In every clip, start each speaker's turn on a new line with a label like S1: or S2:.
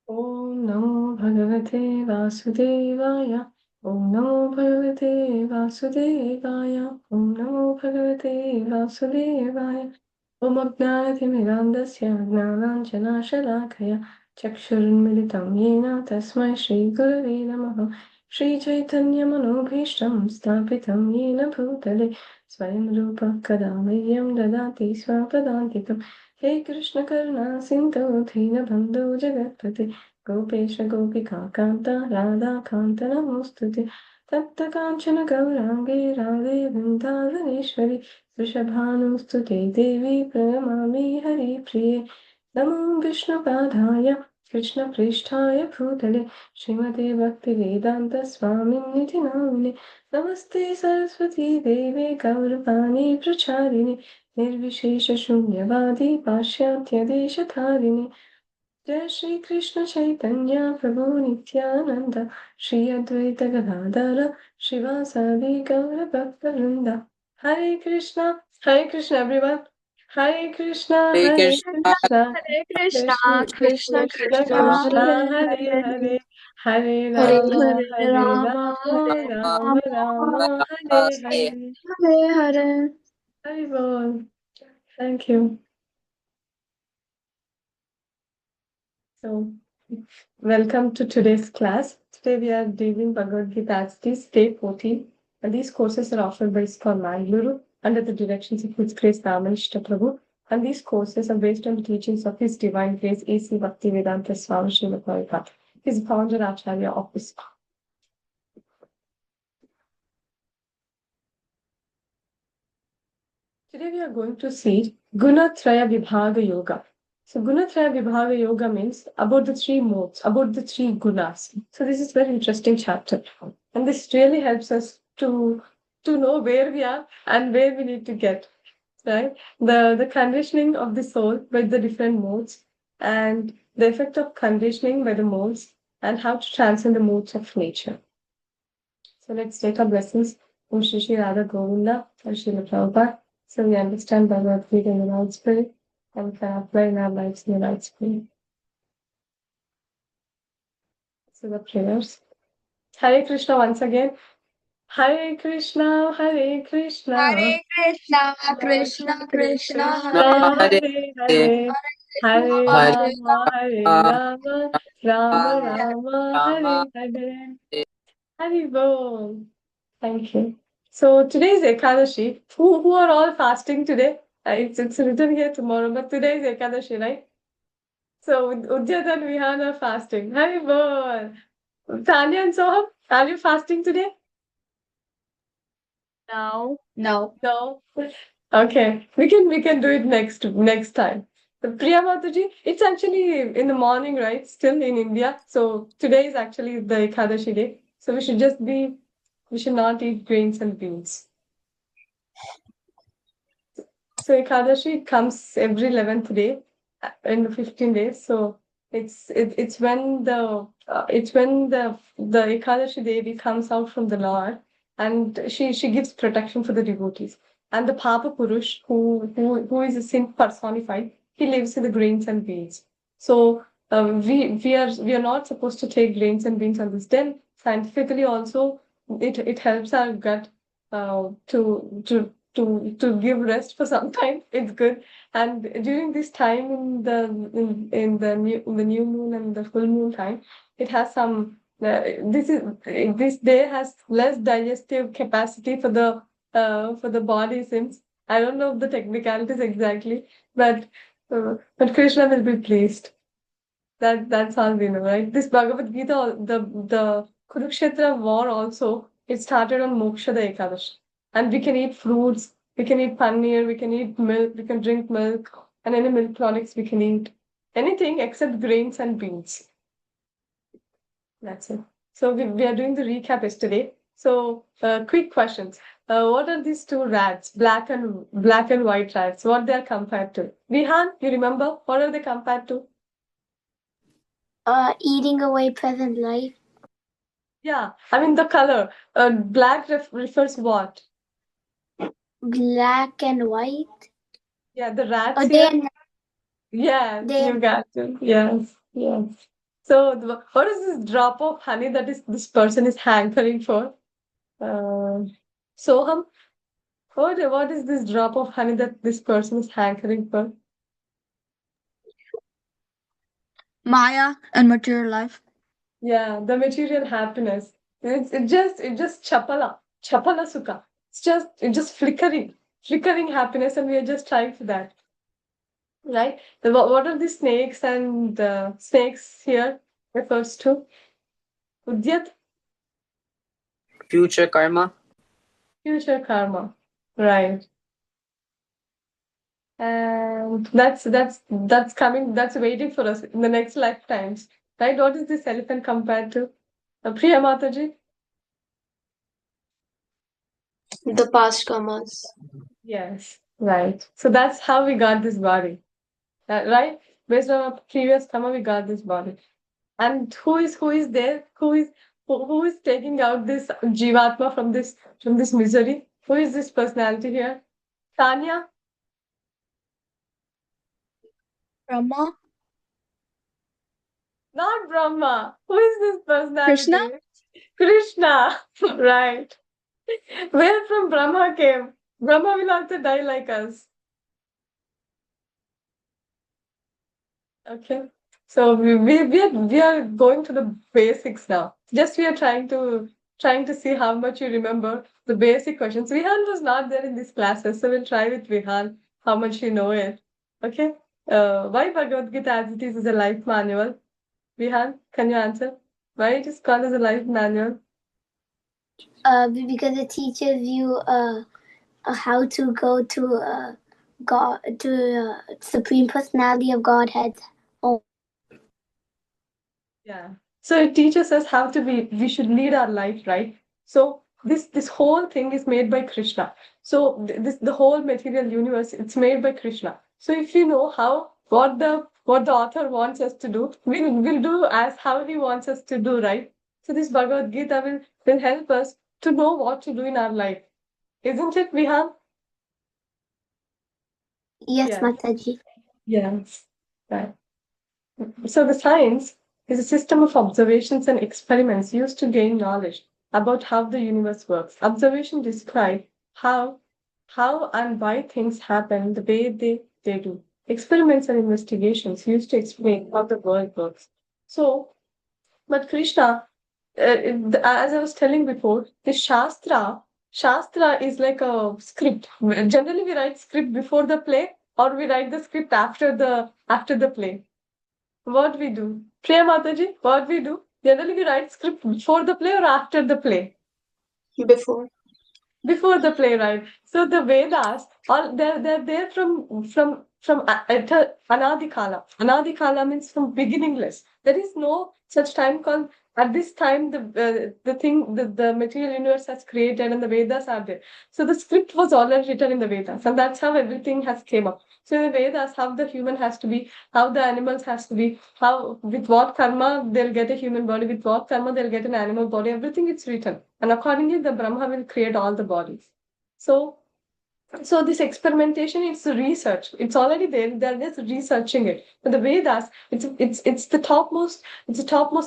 S1: Om Namo Bhagavate Vasudevaya. Om Namo Bhagavate Vasudevaya. Om Namo Bhagavate Vasudevaya. Om Ajnanatimidandasya Gnananjanashalakaya Chakshurunmilitam Yena Tasmai Shri Gurave Namaha Shri Chaitanya Manobhishtam Stapitam Yena Bhutale Swayam Rupa Kadamayyam Dadati Swapadantikam He Krishna Karuna Sindhu Dhinabandhu Jagatpate Gopesha Gopika Kanta Radha Kanta Namostute Tapta Kanchana Gaurangi Radhe Vrindavaneshwari Vrishabhanuस्तुते देवी प्रणमामि हरिप्रिये नमो विष्णुपादाय कृष्णप्रेष्ठाय भूतले श्रीमते भक्तिवेदान्तस्वामिन्निधि नामिने नमस्ते सरस्वती देवे गौरवाणी प्रचारिणे निर्विशेषशून्यवादी पाश्चात्यदेशधारिणे जय श्री कृष्ण चैतन्य प्रभु नित्यानंद श्री अद्वैत गदाधर शिवासादि गौर भक्तवृंद हरे Krishna everyone. Hare Krishna,
S2: Hare
S1: Hare
S2: Krishna,
S1: Krishna,
S3: Hare Krishna,
S1: Krishna
S3: Krishna
S1: Krishna
S3: Krishna,
S1: Krishna,
S3: Hare
S1: Hare
S3: Hare,
S1: Hare, Hare
S3: Hare
S1: Rama,
S3: Hare
S1: Hare
S3: Rama,
S1: Rama,
S3: Hare
S1: Rama
S3: Rama,
S1: Rama, Hare
S2: Hare
S1: Hare.
S3: Hare Hare.
S1: Hare Bol. Thank you. So, welcome to today's class. Today we are reading Bhagavad Gita as this day 14, and these courses are offered by ISKCON Mangaluru under the directions of His Grace Ramanishta Prabhu, and these courses are based on the teachings of His Divine Grace A.C. Bhaktivedanta Swami Srila Prabhupada. He is founder Acharya of ISKCON. Today we are going to see Gunatraya Vibhaga Yoga. So Gunatraya Vibhaga Yoga means about the three modes, about the three gunas. So this is very interesting chapter. And this really helps us to know where we are and where we need to get. Right? The conditioning of the soul by the different modes and the effect of conditioning by the modes and how to transcend the modes of nature. So let's take our blessings from Shri Shri Radha Govinda and Srila Prabhupada. So we understand Bhagavad Gita in the right spirit and we can apply in our lives in the right spirit. So the prayers. Hare Krishna once again. Hare Krishna, Hare Krishna.
S3: Hare Krishna, Krishna Krishna, Hare
S1: Krishna,
S2: Hare
S1: Hare
S2: Hare,
S1: Hare. Hare
S3: Rama,
S2: Hare
S3: Hare
S1: Rama, Hare
S2: Rama,
S1: Rama. Rama
S2: Rama
S1: Rama,
S2: Rama,
S1: Hare Hare.
S2: Hare
S1: Hare Bol. Thank you. So today is Ekadashi. Who are all fasting today? It's written here tomorrow, but today is Ekadashi, right? So Udyat and Vihan are fasting. Hari bol. Tanya and Soham, are you fasting today?
S3: No, no.
S1: No. Okay, we can do it next time. So Priya Mataji, it's actually in the morning, right? Still in India. So today is actually the Ekadashi day. So we should not eat grains and beans. So Ekadashi comes every 11th day in the 15 days. So it's when the Ekadashi Devi comes out from the Lord and she gives protection for the devotees. And the Papa Purush, who is a sin personified, he lives in the grains and beans. So we are not supposed to take grains and beans on this. Then scientifically also it helps our gut to give rest for some time. It's good. And during this time in the new moon and the full moon time, it has some this day has less digestive capacity for the body, since I don't know the technicalities exactly, but Krishna will be pleased. That's all we know, right? This Bhagavad Gita, the Kurukshetra war also, it started on Mokshada Ekadashi. And we can eat fruits, we can eat paneer, we can eat milk, we can drink milk, and any milk products we can eat. Anything except grains and beans. That's it. So we are doing the recap yesterday. So quick questions. What are these two rats, black and white rats? What they are compared to? Vihan, you remember? What are they compared to?
S3: Eating away present life.
S1: Yeah, I mean the color. Black refers what?
S3: Black and white.
S1: Yeah, the rats
S3: Day
S1: here.
S3: and
S1: Yes,
S3: day
S1: you
S3: and
S1: got it. Yes, yes. So, what is this drop of honey that is this person is hankering for? Soham, what is this drop of honey that this person is hankering for?
S3: Maya and material life.
S1: Yeah, the material happiness. It just chapala sukha. It just flickering happiness, and we are just trying for that, right? What are the snakes and snakes here refers to? Udyat,
S2: Future karma.
S1: future karma, right? And that's coming. That's waiting for us in the next lifetimes, right? What is this elephant compared to? Priya Mataji?
S4: The past karmas.
S1: Yes, right. So that's how we got this body, right? Based on our previous karma, we got this body. And who is there? Who is taking out this jivatma from this misery? Who is this personality here? Tanya,
S3: Brahma.
S1: not Brahma. Who is this
S3: Krishna.
S1: personality? Krishna, right? Where from Brahma came? Brahma will also die like us. Okay. So we are going to the basics now. Just we are trying to see how much you remember the basic questions. Vihan was not there in these classes, so we'll try with Vihan how much you know it. Okay. Why Bhagavad Gita as it is a life manual? Vihan, can you answer? Why it is called as a life manual?
S4: Because it teaches you how to go to God, to Supreme Personality of Godhead.
S1: Yeah. So it teaches us how to we should lead our life, right? So this whole thing is made by Krishna. So the whole material universe, it's made by Krishna. So if you know how what the author wants us to do, we'll do as how he wants us to do, right? So this Bhagavad Gita will help us to know what to do in our life. Isn't it, Vihan?
S4: Yes,
S1: Yeah.
S4: Mataji.
S1: Yes. Right. So the science is a system of observations and experiments used to gain knowledge about how the universe works. Observation describe how and why things happen the way they do. Experiments and investigations used to explain how the world works. So, but Krishna, as I was telling before, the Shastra is like a script. Generally, we write script before the play, or we write the script after the play. What we do? Priya Mataji, what we do? Generally, we write script before the play or after the play?
S4: Before.
S1: Before the play, right? So the Vedas, all they're there from Anadi Kala. Anadi Kala means from beginningless. There is no such time called at this time the material universe has created and the Vedas are there. So the script was already written in the Vedas, and that's how everything has came up. So the Vedas, how the human has to be, how the animals has to be, how with what karma they'll get a human body, with what karma they'll get an animal body. Everything is written, and accordingly, the Brahma will create all the bodies. So so this experimentation is research. It's already there. They're just researching it. But the Vedas, it's the topmost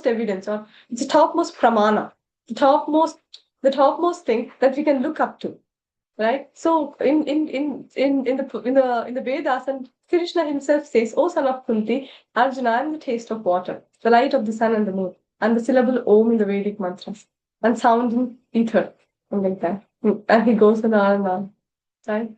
S1: evidence, or it's the topmost pramana, the topmost the topmost thing that we can look up to, right? So in the Vedas, and Krishna himself says, "O son of Kunti, Arjuna, I am the taste of water, the light of the sun and the moon, and the syllable Om in the Vedic mantras, and sound in ether," and like that. And he goes on, right?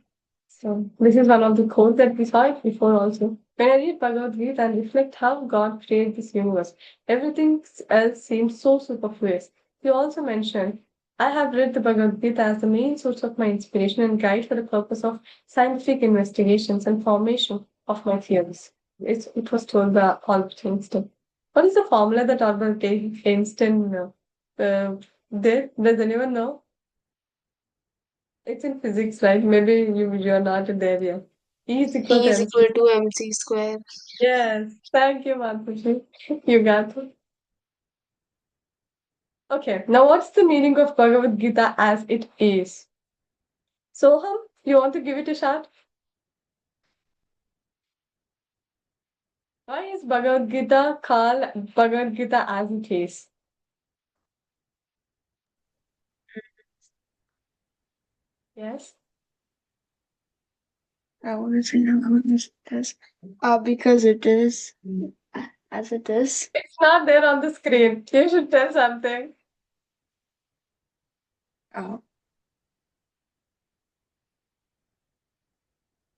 S1: So this is one of the quotes that we saw it before also. When I read Bhagavad Gita and reflect how God created this universe, everything else seems so superfluous. You also mentioned, I have read the Bhagavad Gita as the main source of my inspiration and guide for the purpose of scientific investigations and formation of my theories. It was told by Albert Einstein. What is the formula that Albert Einstein did? Does anyone know? It's in physics, right? Maybe you're not there yet. E is equal
S4: E
S1: to
S4: is
S1: MC.
S4: equal to MC square.
S1: Yes. Thank you, Matushi. You got it. Okay. Now, what's the meaning of Bhagavad Gita as it is? Soham, you want to give it a shot? Why is Bhagavad Gita called Bhagavad Gita as it is? Yes.
S3: I want to know what this is. Because it is as it is.
S1: It's not there on the screen. You should tell something.
S3: Oh.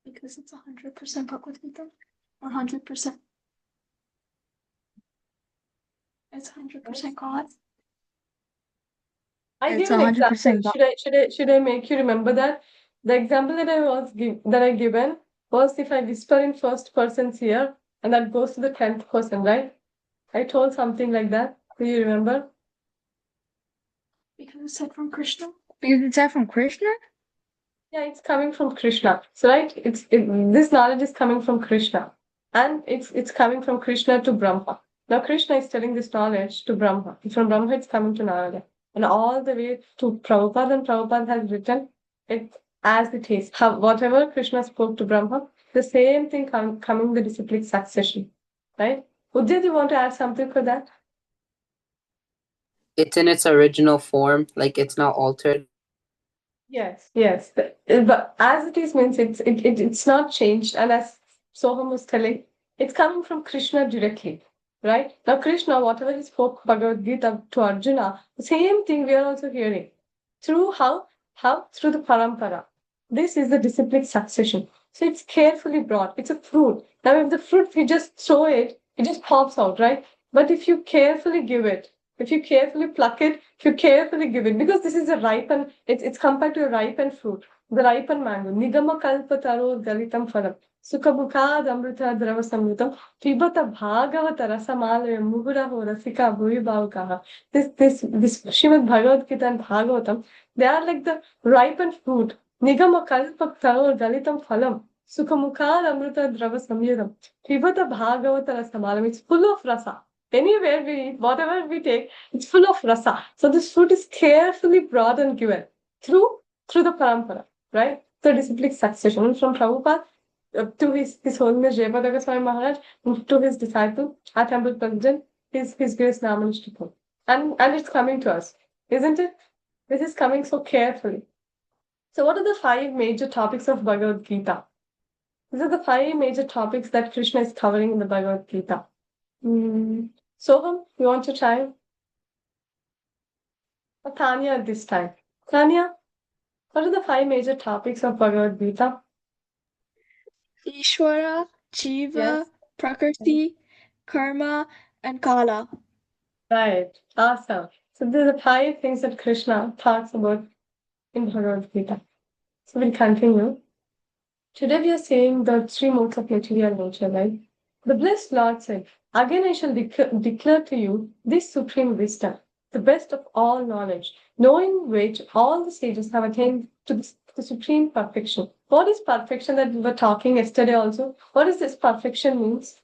S3: Because it's 100% Bhagavad Gita. 100%. It's 100% God.
S1: I
S3: It's
S1: give an example.
S3: 100% God.
S1: Should I make you remember that? The example that I given was if I whisper in first persons here and that goes to the 10th person, right? I told something like that. Do you remember?
S3: Because it's said from Krishna? Because it's said from Krishna?
S1: Yeah, it's coming from Krishna. So right, this knowledge is coming from Krishna. And it's coming from Krishna to Brahma. Now Krishna is telling this knowledge to Brahma. From Brahma it's coming to Narada. And all the way to Prabhupada, and Prabhupada has written it as it is. Whatever Krishna spoke to Brahma, the same thing coming the disciplic succession. Right? Udit, you want to add something for that?
S2: It's in its original form, like it's not altered.
S1: Yes. But as it is means it's not changed. And as Soham was telling, it's coming from Krishna directly, right? Now Krishna, whatever he spoke Bhagavad Gita to Arjuna, the same thing we are also hearing. Through how? How? Through the parampara. This is the disciplic succession. So it's carefully brought. It's a fruit. Now if the fruit we just throw it, it just pops out, right? But if you carefully give it, if you carefully pluck it, if you carefully give it, because this is a ripened, it's compared to a ripened fruit, the ripened mango. Nigama kalpa taro galitam phalam. Sukhabukad amrita drava samrutam. Pibata bhagavata rasamalaya muhuraho rasika bhuvibhavakaha. This Srimad Bhagavad Gita and Bhagavatam, they are like the ripened fruit. Nigama kalpa taro galitam phalam. Sukhamukad amrita drava samyudam. Pibata bhagavata rasamalam. It's full of rasa. Anywhere we eat, whatever we take, it's full of rasa. So this fruit is carefully brought and given through the parampara, right? So disciplic succession from Prabhupada to His Holiness Jayapataka Swami Maharaj, to his disciple, our temple president, His Grace Namanishtikam. And it's coming to us, isn't it? This is coming so carefully. So what are the 5 major topics of Bhagavad Gita? These are the 5 major topics that Krishna is covering in the Bhagavad Gita. Soham, you want to try? Or Tanya at this time. Tanya, what are the 5 major topics of Bhagavad Gita?
S3: Ishvara, Jiva,
S1: Yes.
S3: Prakriti, Karma, and Kala.
S1: Right. Awesome. So these are 5 things that Krishna talks about in Bhagavad Gita. So we'll continue. Today we are seeing the 3 modes of material nature, right? The blessed Lord said, again I shall declare to you this supreme wisdom, the best of all knowledge, knowing which all the sages have attained to the supreme perfection. What is perfection that we were talking yesterday also? What does this perfection means?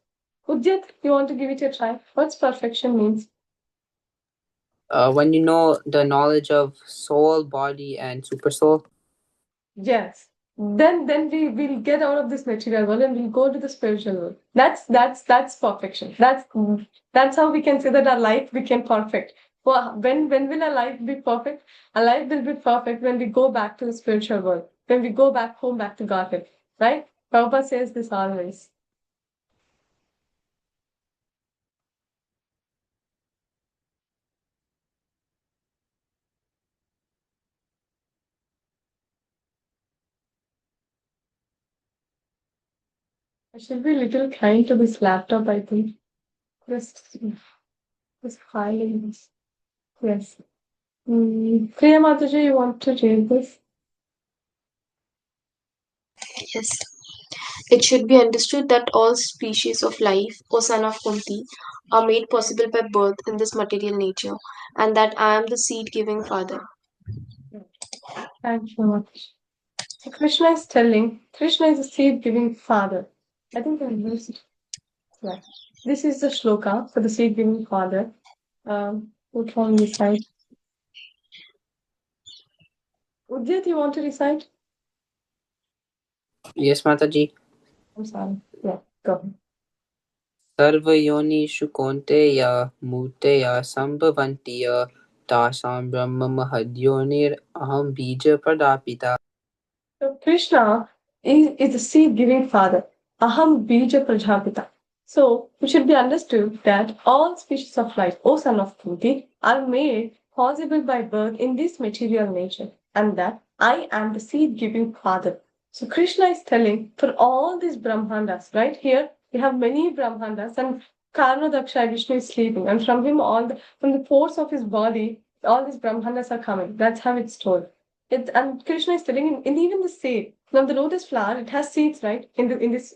S1: Udyat, you want to give it a try? What's perfection means?
S2: When you know the knowledge of soul, body, and super soul.
S1: Yes. Then we will get out of this material world and we'll go to the spiritual world. That's perfection. That's how we can say that our life became perfect. Well, when will our life be perfect? Our life will be perfect when we go back to the spiritual world. When we go back home, back to Godhead. Right? Prabhupada says this always. I should be a little kind to this laptop, I think. Just filing this. Yes. Priya Mataji, you want to read this?
S5: Yes. It should be understood that all species of life, O son of Kunti, are made possible by birth in this material nature, and that I am the seed giving father.
S1: Thank you much. So Krishna is telling, Krishna is a seed-giving father. I think I used, yeah. This is the shloka for the seed-giving father. Who can recite? Udyat, you want to recite?
S2: Yes, Mataji.
S1: I'm sorry. Yeah, go ahead.
S2: सर्वयोनिषु कौन्तेय मूर्तय सम्भवन्ति तासां ब्रह्ममहद्योनिरहं बीजप्रदापिता.
S1: So Krishna is the seed-giving father. Aham bija prajapita. So it should be understood that all species of life, O son of Kunti, are made possible by birth in this material nature, and that I am the seed-giving father. So Krishna is telling for all these Brahmandas, right here we have many Brahmandas, and Karnadaksha Vishnu is sleeping, and from him from the pores of his body, all these Brahmandas are coming. That's how it's told. And Krishna is telling in even the seed. Now the lotus flower, it has seeds, right? In this,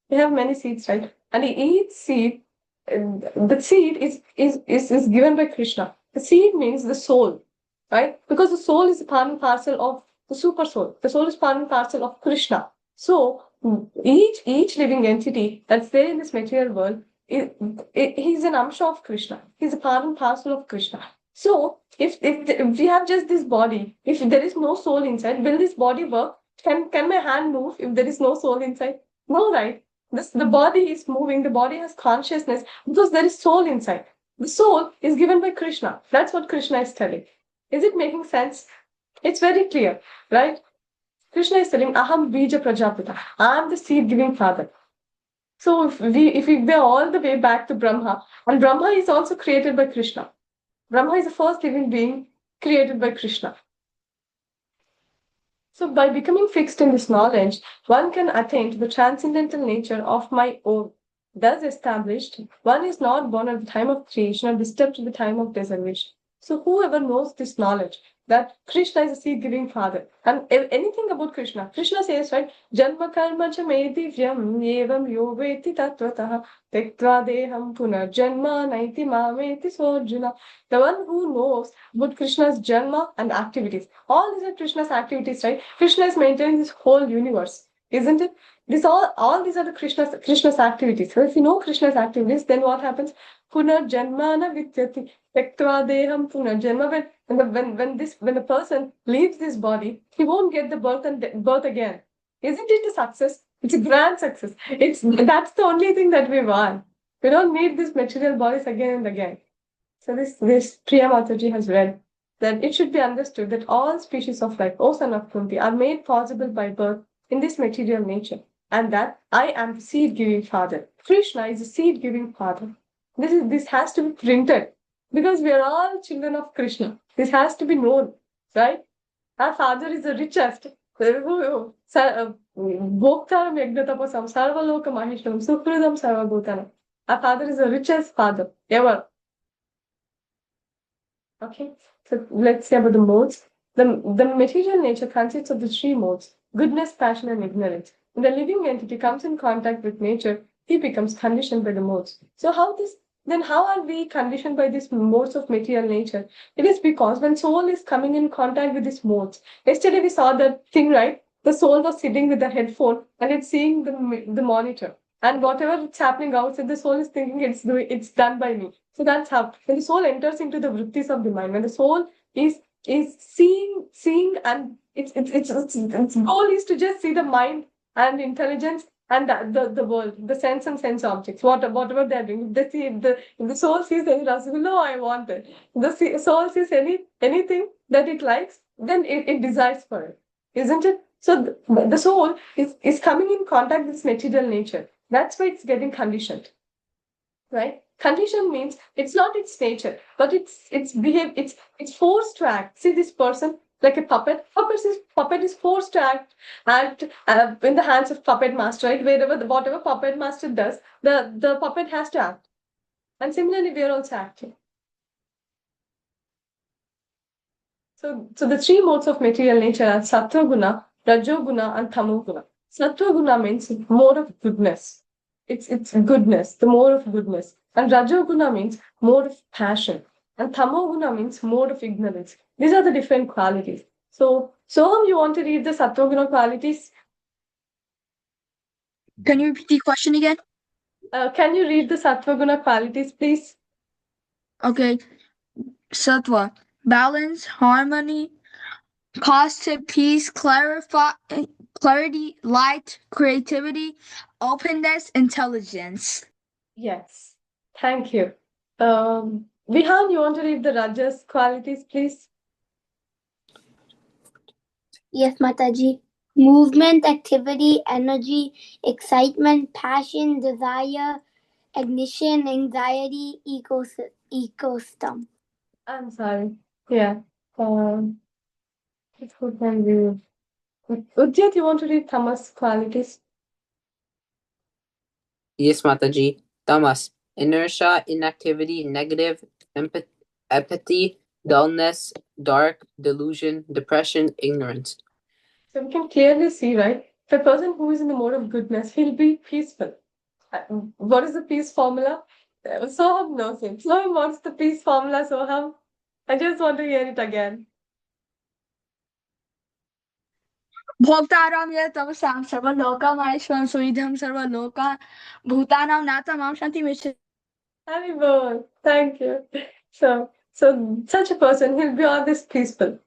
S1: we have many seeds, right? And each seed, the seed is given by Krishna. The seed means the soul, right? Because the soul is a part and parcel of the super soul. The soul is part and parcel of Krishna. So each living entity that's there in this material world, he's an amsha of Krishna. He's a part and parcel of Krishna. So if we have just this body, if there is no soul inside, will this body work? Can my hand move if there is no soul inside? No, right? The body is moving, the body has consciousness because there is soul inside. The soul is given by Krishna. That's what Krishna is telling. Is it making sense? It's very clear, right? Krishna is telling, Aham Bija Prajapita. I am the seed-giving father. So if we go all the way back to Brahma, and Brahma is also created by Krishna. Brahma is the first living being created by Krishna. So by becoming fixed in this knowledge, one can attain to the transcendental nature of my own. Thus established, one is not born at the time of creation or disturbed at the time of dissolution. So whoever knows this knowledge, that Krishna is a seed-giving father, and anything about Krishna, Krishna says, right, Janma karma cha me divyam evam yoveti tattvataha tektva deham punarjanma naiti mameti sorjuna. The one who knows about Krishna's janma and activities. All these are Krishna's activities, right? Krishna is maintaining this whole universe, isn't it? All these are the Krishna's activities. So if you know Krishna's activities, then what happens? Punarjanmana vidyati. Tektva deham punarjanma. When the person leaves this body, he won't get the birth again. Isn't it a success? It's a grand success. That's the only thing that we want. We don't need these material bodies again and again. So this Priya Mathaji has read that it should be understood that all species of life, O son of Kunti, are made possible by birth in this material nature, and that I am the seed-giving father. Krishna is the seed-giving father. This has to be printed because we are all children of Krishna. This has to be known, right? Our father is the richest. Bhoktaram Yagnatapasam Sarvaloka Maheshwaram Sukridam Sarvabhutanam. Our father is the richest father ever. Okay, so let's say about the modes. The material nature consists of the three modes: goodness, passion, and ignorance. When the living entity comes in contact with nature, he becomes conditioned by the modes. So how are we conditioned by these modes of material nature? It is because when soul is coming in contact with these modes. Yesterday we saw that thing, right? The soul was sitting with the headphone and it's seeing the monitor. And whatever it's happening outside, the soul is thinking it's done by me. So that's how when the soul enters into the vrittis of the mind, when the soul is seeing, and its goal is to just see the mind and intelligence and the world, the sense and sense objects, whatever they're doing. If the soul sees any rasgulla, I want it. The soul sees anything that it likes, then it desires for it, isn't it? So the soul is coming in contact with this material nature. That's why it's getting conditioned, right? Condition means it's not its nature, but it's forced to act. See this person like a puppet. Puppet is forced to act in the hands of puppet master, right? Whatever puppet master does, the puppet has to act. And similarly, we are also acting. So the three modes of material nature are Sattva Guna, Rajo Guna, and Tamo Guna. Sattva Guna means more of goodness. It's goodness, the more of goodness. And Rajo Guna means more of passion. And Tamo Guna means more of ignorance. These are the different qualities. So you want to read the Sattva Guna qualities?
S3: Can you repeat the question again?
S1: Can you read the Sattva Guna qualities, please?
S3: Okay. Sattva, balance, harmony, positive peace, clarity, light, creativity, openness, intelligence.
S1: Yes. Thank you. Vihan, you want to read the Rajas qualities, please?
S4: Yes, Mataji. Movement, activity, energy, excitement, passion, desire, ignition, anxiety, ecosystem.
S1: I'm sorry. Yeah. Um, who can we? Udyat, you want to read Tamas qualities?
S2: Yes, Mataji. Tamas. Inertia, inactivity, negative, apathy, dullness, dark, delusion, depression, ignorance.
S1: So we can clearly see, right? If a person who is in the mode of goodness, he'll be peaceful. What is the peace formula? Soham knows it. Soham wants the peace formula, Soham. I just want to hear it again.
S3: भोक्ताराम यतमसां सर्वलोकमहेश्वरं सुविधं सर्वलोका भूतानां नाथमां शान्तिमेष.
S1: Haribol. Thank you. So such a person, he'll be always peaceful.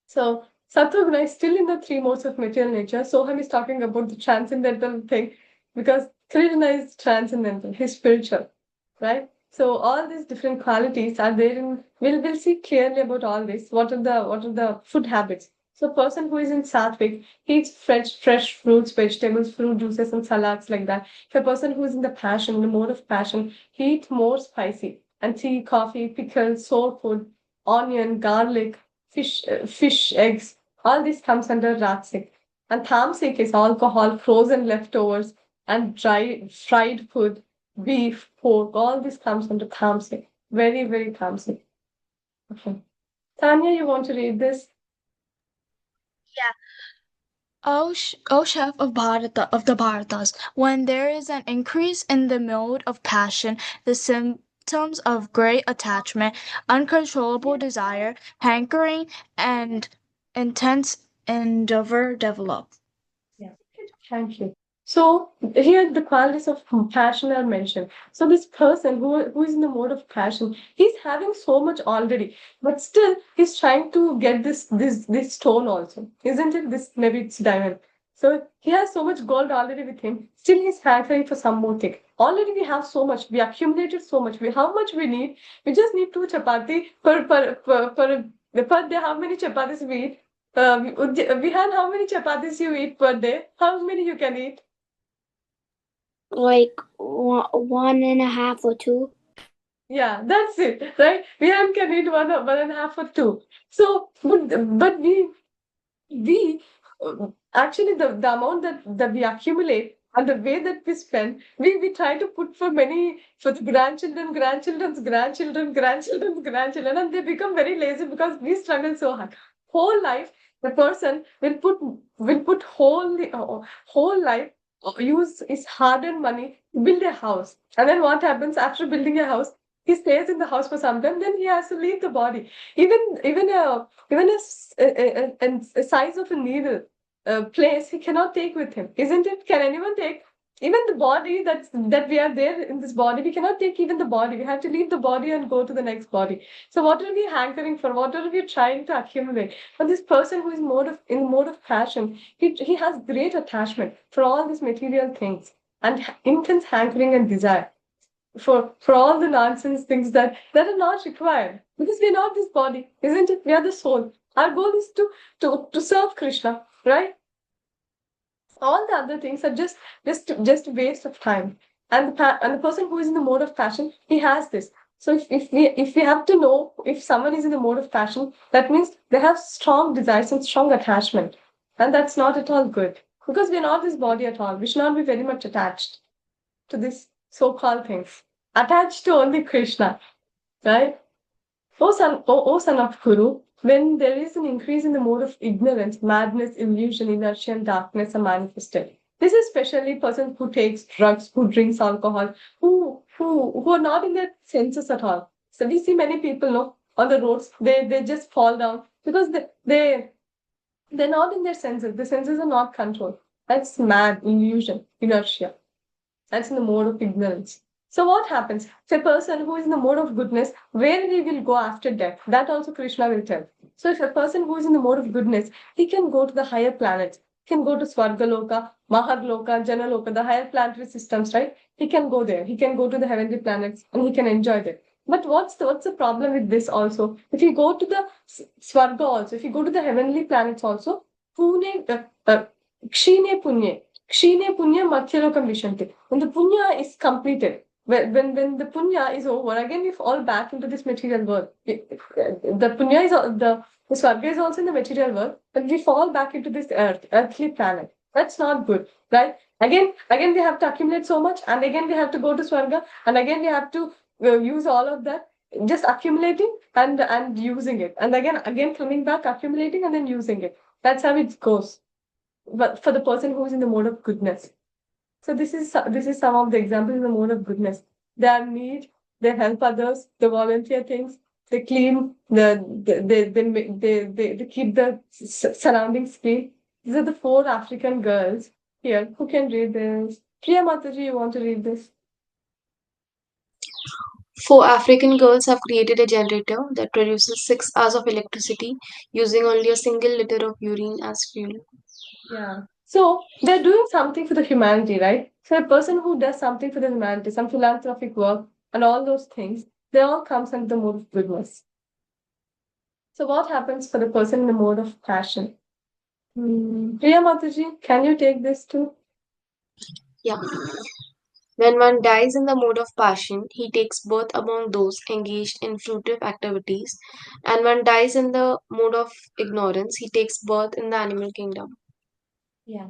S1: So Sattva is still in the three modes of material nature. Soham is talking about the transcendental thing because Krishna is transcendental, he's spiritual, right? So all these different qualities are there in we'll see clearly about all this. What are the food habits? So person who is in sattvic, he eats fresh fruits, vegetables, fruit juices, and salads like that. If a person who is in the passion, the mode of passion, he eats more spicy and tea, coffee, pickles, sour food, onion, garlic, fish, eggs. All this comes under Ratsik. And Thamsik is alcohol, frozen leftovers, and dry fried food, beef, pork. All this comes under Thamsik. Very, very Thamsik. Okay. Tanya, you want to read this?
S3: O chef of the Bharatas, when there is an increase in the mode of passion, the symptoms of great attachment, uncontrollable desire, hankering, and intense endeavor develop.
S1: Yeah. Thank you. So here the qualities of passion are mentioned. So this person who is in the mode of passion, he's having so much already, but still he's trying to get this stone also, isn't it? This maybe it's diamond. So he has so much gold already with him. Still he's hankering for some more thing. Already we have so much. We accumulated so much. How much we need? We just need two chapati per day. How many chapatis we eat? Vihan, how many chapatis you eat per day? How many you can eat?
S4: Like 1.5 or 2.
S1: Yeah, that's it, right? Vihan can eat one and a half or two. So, but we actually the amount that we accumulate and the way that we spend, we try to put for the grandchildren, and they become very lazy because we struggle so hard. Whole life, the person will put whole life use his hard-earned money to build a house, and then what happens after building a house? He stays in the house for some time, then he has to leave the body. Even a size of a needle place he cannot take with him, isn't it? Can anyone take even the body that we are there in this body? We cannot take even the body. We have to leave the body and go to the next body. So what are we hankering for? What are we trying to accumulate? But this person who is in mode of passion, he has great attachment for all these material things and intense hankering and desire for all the nonsense things that are not required because we're not this body, isn't it? We are the soul. Our goal is to serve Krishna, right? All the other things are just waste of time. And the person who is in the mode of passion, he has this. So if we have to know if someone is in the mode of passion, that means they have strong desires and strong attachment, and that's not at all good because we're not this body at all. We should not be very much attached to this so-called things. Attached to only Krishna, right? O son of Kuru, when there is an increase in the mode of ignorance, madness, illusion, inertia, and darkness are manifested. This is especially persons who takes drugs, who drinks alcohol, who are not in their senses at all. So we see many people, no, on the roads, they just fall down because they're not in their senses. The senses are not controlled. That's mad, illusion, inertia. That's in the mode of ignorance. So what happens? If a person who is in the mode of goodness, where he will go after death? That also Krishna will tell. So if a person who is in the mode of goodness, he can go to the higher planets. He can go to Swargaloka, Maharloka, Janaloka, the higher planetary systems, right? He can go there. He can go to the heavenly planets and he can enjoy them. But what's the problem with this also? If you go to the Swarga also, if you go to the heavenly planets also, Pune, Kshine Punye, Kshine Punya Mathyalokam Vishanti. When the Punya is completed, when the Punya is over, again we fall back into this material world. The Punya is the Swarga is also in the material world, but we fall back into this earthly planet. That's not good, right? Again, we have to accumulate so much, and again we have to go to Swarga, and again we have to use all of that, just accumulating and using it, and again coming back, accumulating and then using it. That's how it goes. But for the person who's in the mode of goodness. So this is some of the examples in the mode of goodness. They are neat, they help others, they volunteer things, they clean, they keep the surroundings clean. These are the 4 African girls here. Who can read this? Priya Mataji, you want to read this?
S5: 4 African girls have created a generator that produces 6 hours of electricity using only a single liter of urine as fuel.
S1: Yeah. So they're doing something for the humanity, right? So a person who does something for the humanity, some philanthropic work and all those things, they all comes under the mode of goodness. So what happens for the person in the mode of passion? Priya Mataji, can you take this too?
S5: Yeah. When one dies in the mode of passion, he takes birth among those engaged in fruitive activities, and one dies in the mode of ignorance, he takes birth in the animal kingdom.
S1: Yeah.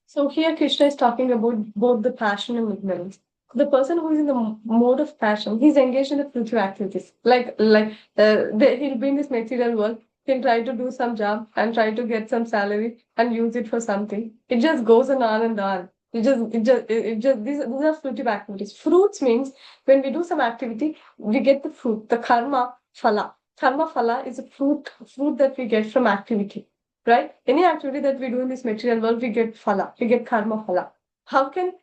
S1: So here Krishna is talking about both the passion and ignorance. The person who is in the mode of passion, he's engaged in the fruitive activities. He'll be in this material world. He'll try to do some job and try to get some salary and use it for something. It just goes on and on. These are fruitive activities. Fruits means when we do some activity, we get the fruit, the karma phala. Karma phala is a fruit that we get from activity. Right? Any activity that we do in this material world, we get phala, we get karma phala. How can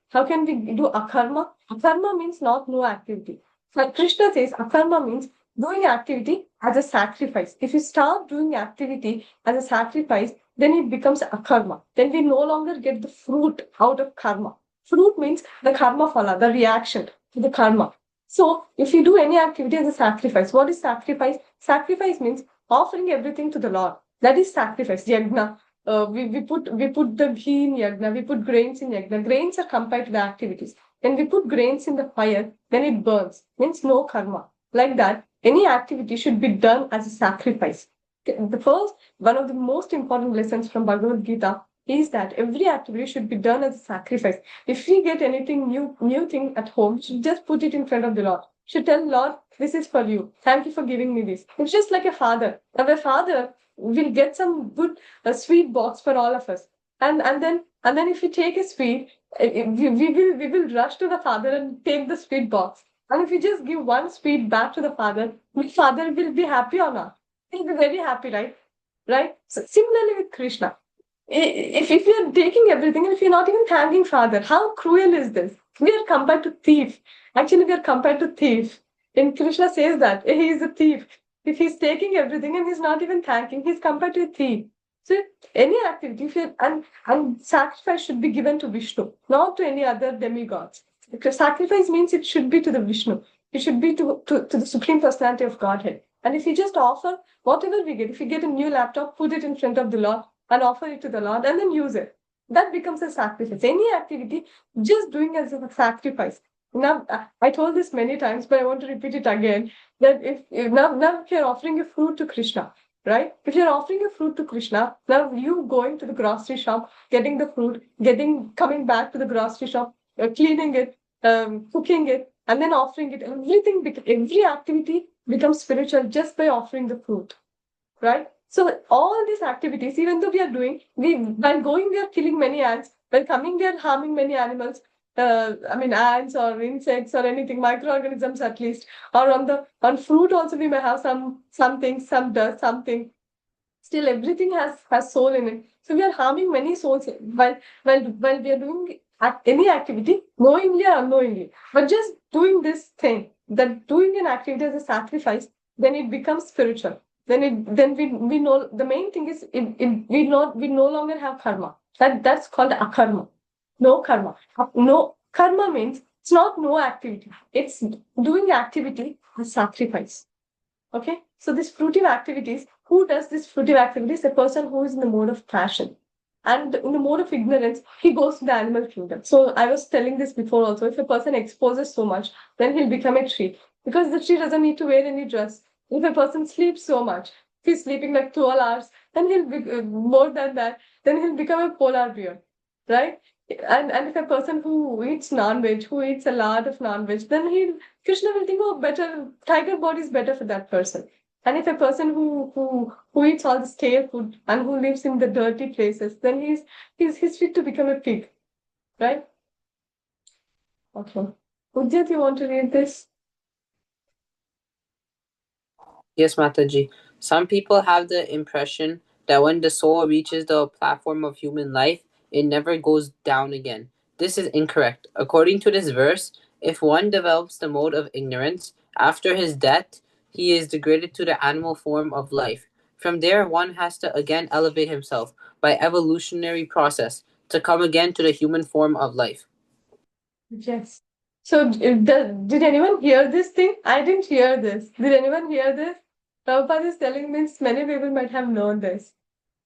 S1: we do akarma? Akarma means not no activity. Like Krishna says, akarma means doing activity as a sacrifice. If you start doing activity as a sacrifice, then it becomes akarma. Then we no longer get the fruit out of karma. Fruit means the karma phala, the reaction to the karma. So if you do any activity as a sacrifice, what is sacrifice? Sacrifice means offering everything to the Lord. That is sacrifice, yagna. We put the ghee in yagna, we put grains in yagna. Grains are compared to the activities. When we put grains in the fire, then it burns, means no karma. Like that, any activity should be done as a sacrifice. The first, one of the most important lessons from Bhagavad Gita is that every activity should be done as a sacrifice. If we get anything new thing at home, we should just put it in front of the Lord. Should tell Lord, this is for you. Thank you for giving me this. It's just like a father. Now a father will get some good sweet box for all of us, and then if we take a sweet, we will rush to the father and take the sweet box. And if we just give one sweet back to the father will be happy or not? He'll be very happy, right? Right. So similarly with Krishna, if you're taking everything and if you're not even thanking father, how cruel is this? We are compared to thief. Actually, we are compared to thief. And Krishna says that he is a thief. If he's taking everything and he's not even thanking, he's compared to a thief. So any activity, if you and sacrifice should be given to Vishnu, not to any other demigods. Because sacrifice means it should be to the Vishnu. It should be to the Supreme Personality of Godhead. And if you just offer whatever we get, if you get a new laptop, put it in front of the Lord and offer it to the Lord and then use it. That becomes a sacrifice. Any activity, just doing as a sacrifice. Now, I told this many times, but I want to repeat it again. That if now if you're offering a fruit to Krishna, right? If you're offering a fruit to Krishna, now you going to the grocery shop, getting the fruit, coming back to the grocery shop, cleaning it, cooking it, and then offering it. Every activity becomes spiritual just by offering the fruit, right? So all these activities, even though we are doing, while going we are killing many ants, while coming we are harming many animals. Ants or insects or anything, microorganisms at least, or on fruit also we may have some things, some dust, something. Still, everything has soul in it. So we are harming many souls while we are doing any activity, knowingly or unknowingly. But just doing this thing, that doing an activity as a sacrifice, then it becomes spiritual. Then we know the main thing is we no longer have karma. That's called akarma. No karma. No karma means it's not no activity. It's doing activity as sacrifice. Okay. So these fruitive activities, who does these fruitive activities? A person who is in the mode of passion. And in the mode of ignorance, he goes to the animal kingdom. So I was telling this before also. If a person exposes so much, then he'll become a tree. Because the tree doesn't need to wear any dress. If a person sleeps so much, if he's sleeping like 12 hours, then he'll be more than that, then he'll become a polar bear. Right? And if a person who eats non-veg, who eats a lot of non-veg, then Krishna will think, oh, better tiger body is better for that person. And if a person who eats all the stale food and who lives in the dirty places, then he's fit to become a pig, right? Okay. Udit, you want to read this?
S2: Yes, Mataji. Some people have the impression that when the soul reaches the platform of human life, it never goes down again. This is incorrect. According to this verse, if one develops the mode of ignorance, after his death, he is degraded to the animal form of life. From there, one has to again elevate himself by evolutionary process to come again to the human form of life.
S1: Yes. So, did anyone hear this thing? I didn't hear this. Did anyone hear this? Prabhupada is telling means many people might have known this.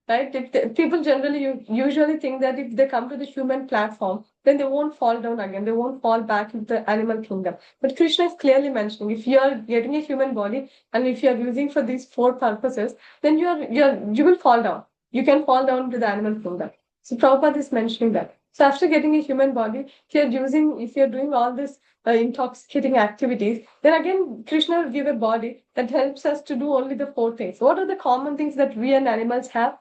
S1: Right? People generally usually think that if they come to the human platform, then they won't fall down again. They won't fall back into the animal kingdom. But Krishna is clearly mentioning if you are getting a human body and if you are using for these four purposes, then you will fall down. You can fall down to the animal kingdom. So Prabhupada is mentioning that. So after getting a human body, if you're doing all this intoxicating activities, then again Krishna will give a body that helps us to do only the four things. What are the common things that we and animals have?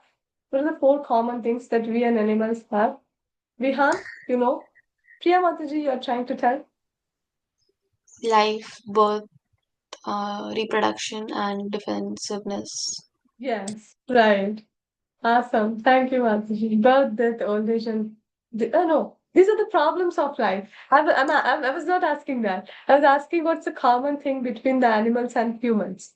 S1: What are the four common things that we and animals have? Vihan, you know? Priya Mataji, you are trying to tell?
S5: Life, birth, reproduction, and defensiveness.
S1: Yes, right. Awesome. Thank you, Mataji. Birth, death, old age, and oh no, these are the problems of life. I was not asking that. I was asking what's the common thing between the animals and humans.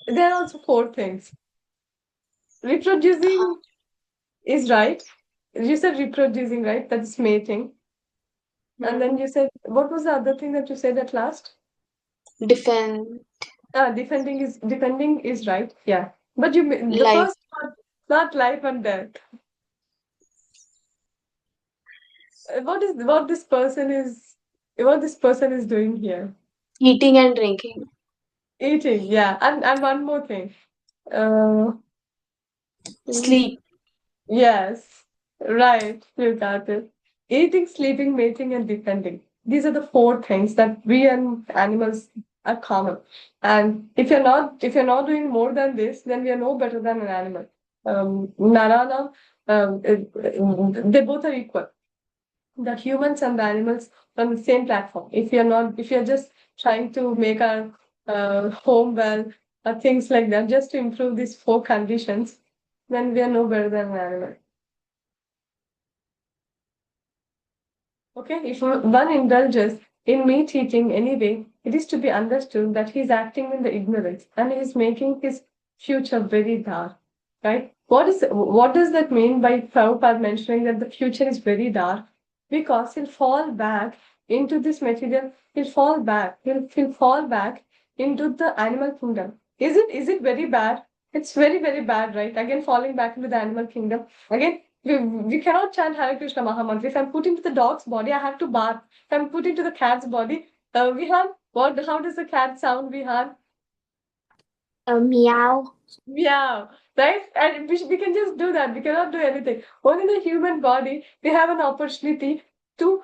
S1: There are also four things. Reproducing is right. You said reproducing, right? That's mating. And then you said, what was the other thing that you said at last?
S5: Defend
S1: Defending is right. Yeah. But the
S5: life,
S1: first part, not life and death. What this person is doing here?
S5: eating and drinking,
S1: Eating, yeah. And one more thing. Uh,
S5: sleep.
S1: yes. Right. You got it. Eating, sleeping, mating, and defending. These are the four things that we and animals are common. And if you're not doing more than this, then we are no better than an animal. Narana, they both are equal. The humans and the animals on the same platform. If you're just trying to make our home well, things like that, just to improve these four conditions, then we are no better than an animal. Okay, if one indulges in meat eating anyway, it is to be understood that he is acting in the ignorance and he is making his future very dark. Right? What does that mean by Prabhupada mentioning that the future is very dark? Because he'll fall back into this material, he'll fall back into the animal kingdom. Is it very bad? It's very, very bad, right? Again, falling back into the animal kingdom. Again, we cannot chant Hare Krishna Mahamantra. If I'm put into the dog's body, I have to bark. If I'm put into the cat's body, Vihan, how does the cat sound, Vihan?
S4: Meow.
S1: Meow, right? And we can just do that. We cannot do anything. Only the human body, we have an opportunity to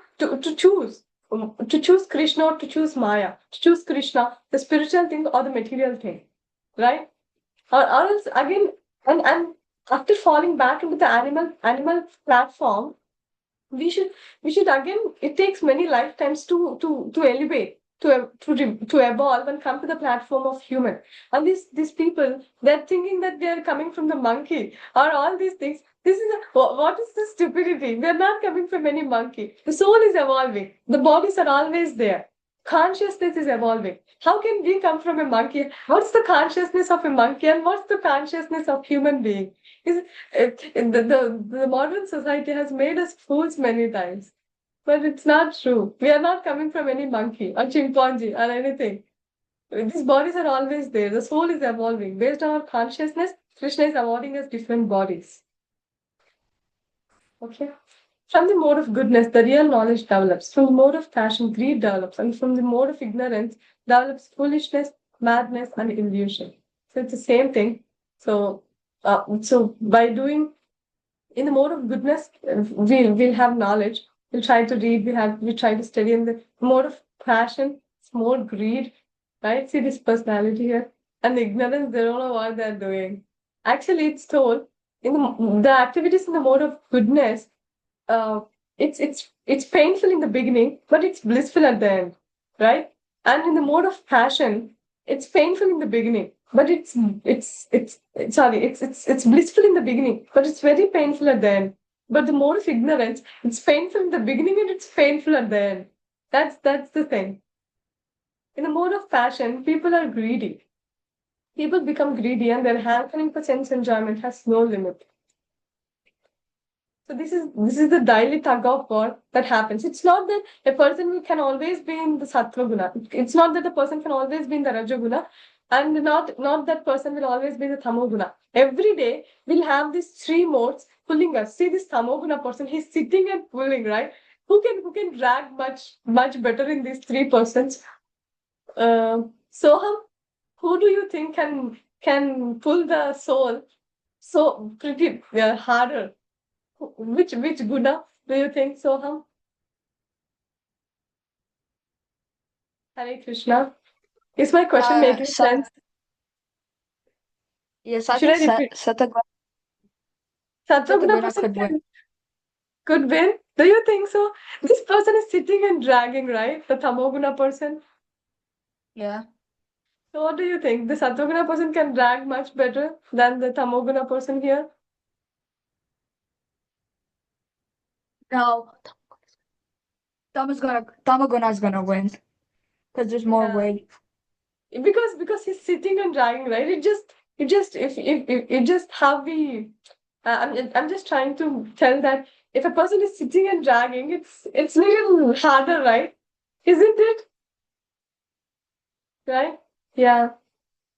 S1: choose. To choose Krishna or to choose Maya. To choose Krishna, the spiritual thing or the material thing. Right? Or else again, and after falling back into the animal platform, we should again, it takes many lifetimes to elevate, to evolve and come to the platform of human. And these people, they're thinking that they are coming from the monkey or all these things. What is this stupidity? They're not coming from any monkey. The soul is evolving. The bodies are always there. consciousness is evolving. How can we come from a monkey? What's the consciousness of a monkey and what's the consciousness of human being? Is the modern society has made us fools many times, but it's not true. We are not coming from any monkey or chimpanzee or anything. These bodies are always there. The soul is evolving. Based on our consciousness, Krishna is awarding us different bodies. Okay? From the mode of goodness, the real knowledge develops. From the mode of passion, greed develops. And from the mode of ignorance, develops foolishness, madness, and illusion. So it's the same thing. So by doing in the mode of goodness, we'll have knowledge. We'll try to read. We try to study. In the mode of passion, it's more greed, right? See this personality here, and ignorance. They don't know what they're doing. Actually, it's told in the activities in the mode of goodness. Uh, it's painful in the beginning, but it's blissful at the end, right? And in the mode of passion, it's painful in the beginning, but it's blissful in the beginning, but it's very painful at the end. But the mode of ignorance, it's painful in the beginning and it's painful at the end. That's the thing. In the mode of passion, people are greedy. People become greedy and their hankering for sense enjoyment has no limit. So this is the daily tug of war that happens. It's not that a person can always be in the sattva guna. It's not that a person can always be in the rajaguna, and not that person will always be in the tamoguna. Every day we'll have these three modes pulling us. See this tamoguna person, he's sitting and pulling, right? Who can drag much better in these three persons? Soham, who do you think can pull the soul so pretty harder? Which guna do you think, Soham? Hare Krishna. Is my question making sense?
S3: Yes, I
S1: Should I
S3: think
S1: repeat?
S3: Sataguna
S1: Satvaguna person
S3: could win.
S1: could win? Do you think so? This person is sitting and dragging, right? The Tamoguna person.
S3: Yeah.
S1: So what do you think? The Satvaguna person can drag much better than the Tamoguna person here?
S3: No, Tamaguna is gonna win because there's more
S1: Yeah.
S3: weight.
S1: Because he's sitting and dragging, right? It just how we I'm just trying to tell that if a person is sitting and dragging, it's little harder, right? Isn't it? Right? Yeah.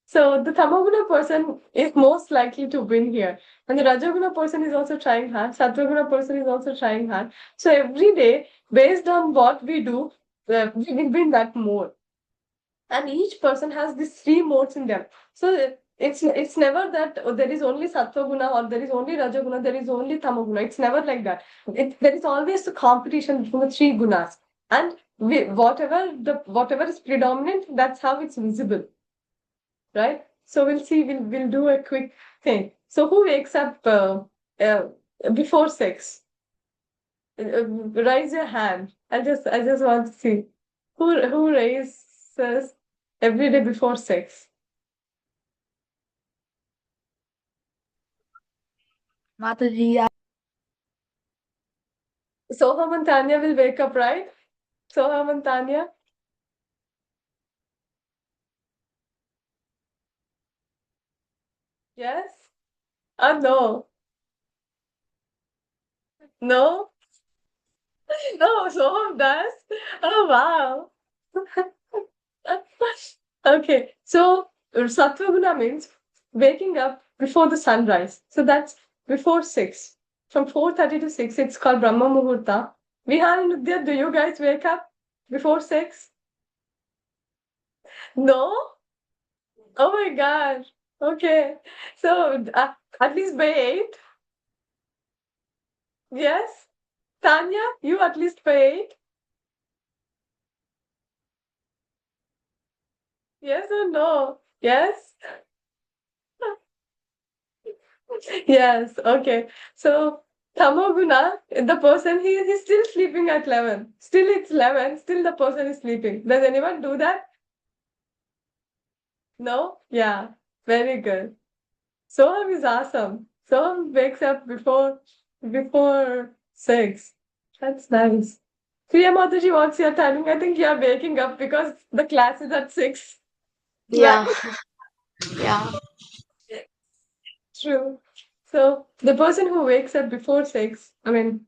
S1: So the Tamoguna person is most likely to win here. And the Rajoguna person is also trying hard. Satvaguna person is also trying hard. So every day, based on what we do, we will be in that mode. And each person has these three modes in them. So it's never that there is only Satvaguna or there is only Rajaguna, there is only Tamaguna. It's never like that. There is always a competition between the three gunas. And whatever is predominant, that's how it's visible. Right? So we'll see, we'll do a quick thing. So who wakes up before 6? Raise your hand. I just want to see. Who raises every day before 6?
S3: Mataji,
S1: Soham and Tanya will wake up, right? Soham and Tanya? Yes? No. No? No, Soham does. Oh, wow. Okay, so Satvaguna means waking up before the sunrise. So that's before 6. From 4:30 to 6, it's called Brahma Muhurta. Vihan and Nidya, do you guys wake up before 6? No? Oh my God. Okay. So at least by 8? Yes? Tanya, you at least by 8? Yes or no? Yes? Yes, okay. So Tamoguna, the person he's still sleeping at 11. Still it's 11, still the person is sleeping. Does anyone do that? No? Yeah. Very good. Soham is awesome. Soham wakes up before 6. That's nice. Priya Mataji, what's your timing? I think you are waking up because the class is at 6.
S5: Yeah,
S1: Right?
S5: yeah.
S1: True. So the person who wakes up before 6, I mean,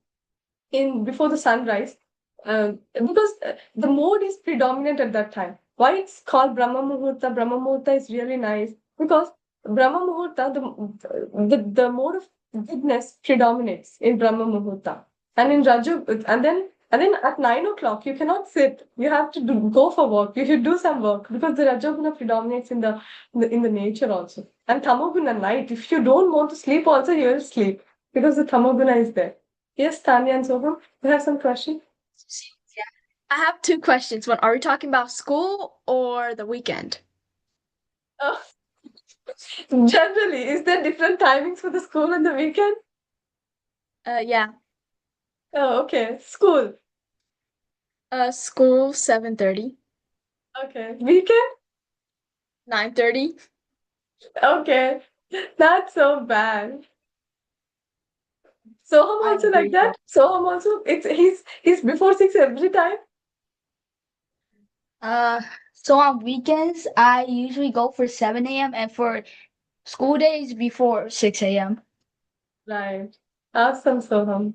S1: in before the sunrise, because the mode is predominant at that time. Why it's called Brahma Muhurta? Brahma Muhurta is really nice because Brahma Muhurta, the mode of goodness predominates in Brahma Muhurta, and in Raju, and then at 9 o'clock you cannot sit. You have to go for work. You should do some work because the Rajoguna predominates in the nature also. And Tamoguna night. If you don't want to sleep, also you will sleep because the Tamoguna is there. Yes, Tanya and Soham, you have some question?
S3: Yeah. I have two questions. One, are we talking about school or the weekend?
S1: Oh, generally, is there different timings for the school and the weekend?
S3: Yeah.
S1: Oh, okay. School.
S3: School 7:30,
S1: Okay. Weekend?
S3: 9:30.
S1: Okay. That's so bad. Soham
S3: I
S1: also like
S3: agree.
S1: that? Soham also, he's before 6 every time?
S3: Uh, so on weekends, I usually go for 7 a.m. and for school days before 6 a.m.
S1: Right. Awesome, Soham.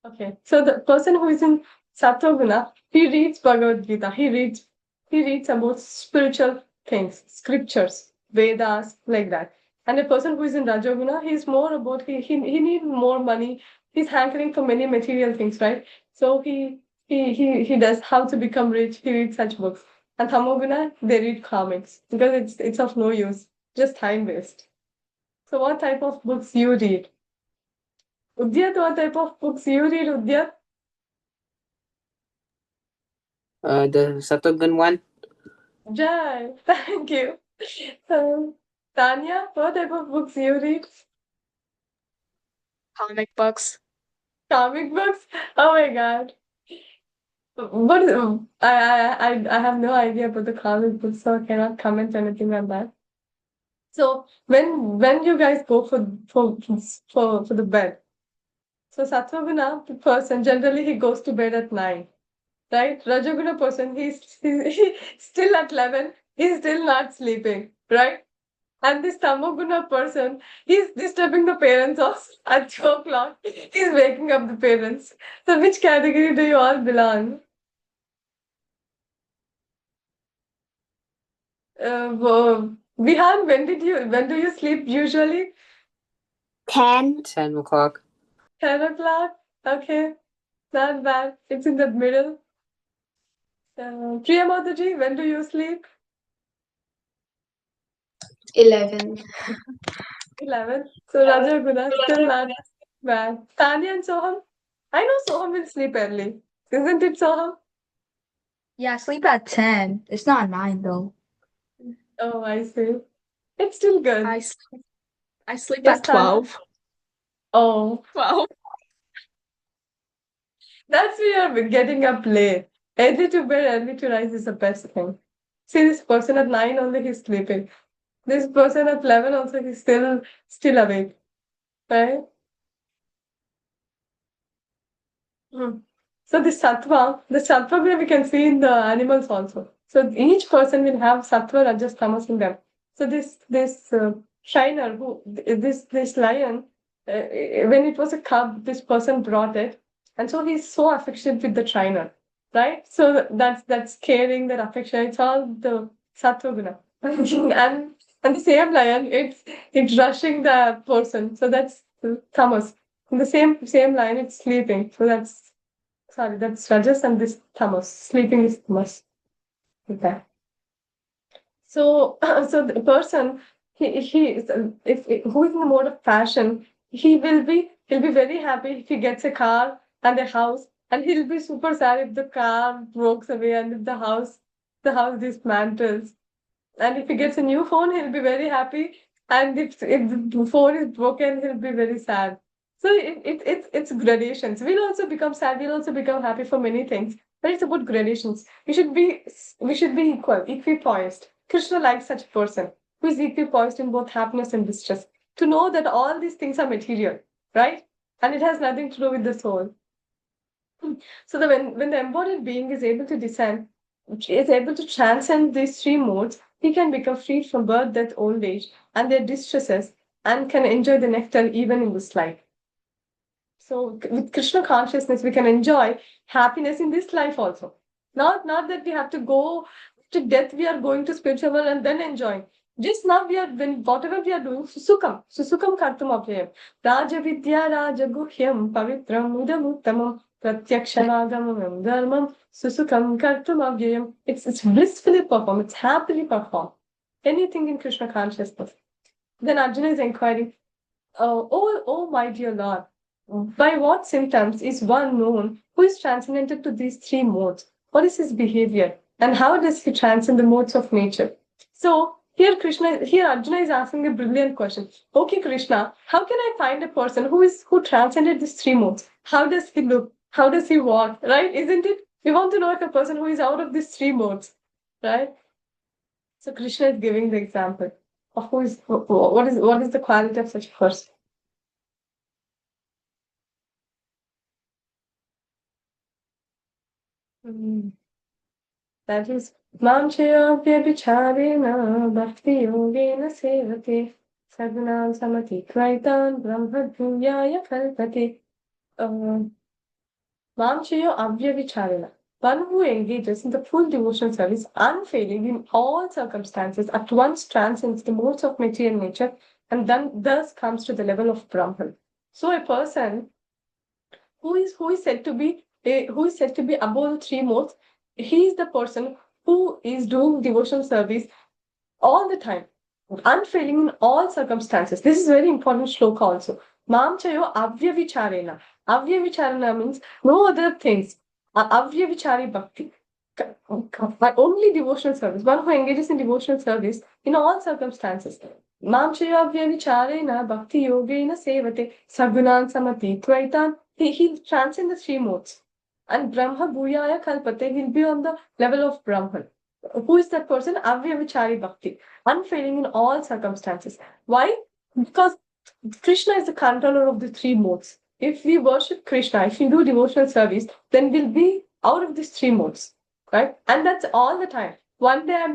S1: Okay. So the person who is in Sattva, he reads Bhagavad Gita. He reads about spiritual things, scriptures, Vedas, like that. And the person who is in Rajoguna, he's more about he needs more money. He's hankering for many material things, right? So he does how to become rich. He reads such books. And Tamoguna, they read comics because it's of no use, just time waste. So what type of books you read? Udyat, what type of books you read, Udyat?
S2: The Satogun one.
S1: Jai, thank you. Tanya, what type of books you read?
S3: Comic books.
S1: Comic books? Oh my God. What is, I have no idea about the comic books, so I cannot comment anything on that. So when you guys go for the bed, so Satvaguna person generally he goes to bed at 9, right? Rajaguna person he's still at 11, he's still not sleeping, right? And this Tamoguna person, he's disturbing the parents also at 2 o'clock. He's waking up the parents. So which category do you all belong? Vihan, when do you sleep usually?
S4: 10.
S2: 10 o'clock.
S1: 10 o'clock? Okay, not bad. It's in the middle. Priya Mataji, when do you sleep?
S5: 11.
S1: 11. So Rajaguna, still not bad. Tanya and Soham? I know Soham will sleep early. Isn't it, Soham?
S3: Yeah, I sleep at 10. It's not 9 though.
S1: Oh, I see. It's still good.
S3: I sleep, I sleep
S1: Yes,
S3: at
S1: Tanya.
S3: 12.
S1: Oh,
S3: 12.
S1: that's why you're getting up late. Early to bed, early to rise is the best thing. See, this person at 9 only he's sleeping. This person at 11 also he's still awake, right? Hmm. So the sattva we can see in the animals also. So each person will have sattva, rajas, tamas in them. So this shiner this lion, when it was a cub, this person brought it, and so he's so affectionate with the trainer, right? So that's caring, that affection. It's all the sattva guna, and the same lion, it's rushing the person. So that's the tamas. In the same line, it's sleeping. So that's Rajas, and this Tamas. Sleeping is Tamas. Okay. So so the person he is if who is in the mode of passion, he'll be very happy if he gets a car and a house, and he'll be super sad if the car breaks away and if the house dismantles. And if he gets a new phone, he'll be very happy. And if the phone is broken, he'll be very sad. So it's gradations. We'll also become sad. We'll also become happy for many things. But it's about gradations. We should be equal, equipoised. Krishna likes such a person who is equipoised in both happiness and distress. To know that all these things are material, right? and it has nothing to do with the soul. So when the embodied being is able to descend, is able to transcend these three modes, he can become free from birth, death, old age, and their distresses, and can enjoy the nectar even in this life. So with Krishna consciousness, we can enjoy happiness in this life also. Not that we have to go to death, we are going to spiritual world and then enjoying. Just now we are, when whatever we are doing, susukam kartum apyayam. Raja vidya raja guhyam pavitram udamuttamam pratyakshanagamanam dharmam susukam kartum apyayam. It's blissfully performed, it's happily performed. Anything in Krishna consciousness. Then Arjuna is inquiring, oh my dear Lord, by what symptoms is one known who is transcendented to these three modes? What is his behavior? And how does he transcend the modes of nature? So here Arjuna is asking a brilliant question. Okay, Krishna, how can I find a person who transcended these three modes? How does he look? How does he walk? Right? Isn't it? We want to know a person who is out of these three modes, right? So Krishna is giving the example of what is the quality of such a person. That is Mamchayapyabhicharena Bhakti Yogena Sevate Sadhanam Samati Kraitan Brahmadhyaya Kalpate. Mamchayo Avyavicharena. One who engages in the full devotional service unfailing in all circumstances at once transcends the modes of material nature and then thus comes to the level of Brahman. So a person who is said to be above the three modes, he is the person who is doing devotional service all the time, unfailing in all circumstances. This is very important shloka also. Mam chayo avyavicharena. Avyavicharena means no other things. Avyavichari bhakti. Only devotional service. One who engages in devotional service in all circumstances. Mam chayo avyavicharena bhakti yogena sevate sagunan samati tvaitan. He transcends the three modes. And Brahma Bhuyaya Kalpate, he'll be on the level of Brahman. Who is that person? Avyavichari Bhakti, unfailing in all circumstances. Why? Because Krishna is the controller of the three modes. If we worship Krishna, if we do devotional service, then we'll be out of these three modes, right? And that's all the time. One day,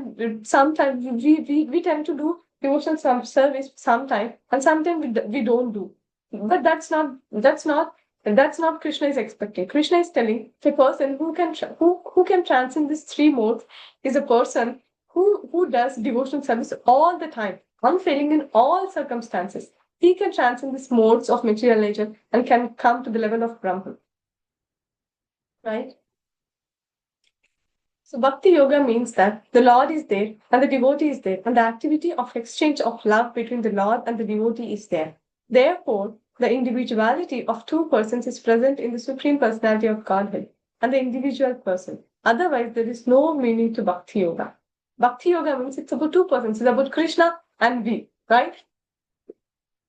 S1: sometimes we tend to do devotional service sometime, and sometimes we don't do. But that's not Krishna is expecting. Krishna is telling a person who can transcend these three modes is a person who does devotional service all the time, unfailing in all circumstances. He can transcend these modes of material nature and can come to the level of Brahman. Right? So Bhakti Yoga means that the Lord is there and the devotee is there, and the activity of exchange of love between the Lord and the devotee is there. Therefore, the individuality of two persons is present in the Supreme Personality of Godhead and the individual person. Otherwise, there is no meaning to Bhakti Yoga. Bhakti Yoga means it's about two persons. It's about Krishna and we, right?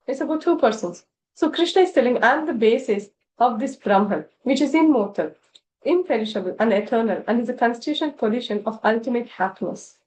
S1: It's about two persons. So Krishna is telling, I am the basis of this Brahman, which is immortal, imperishable, and eternal, and is a constituent condition of ultimate happiness.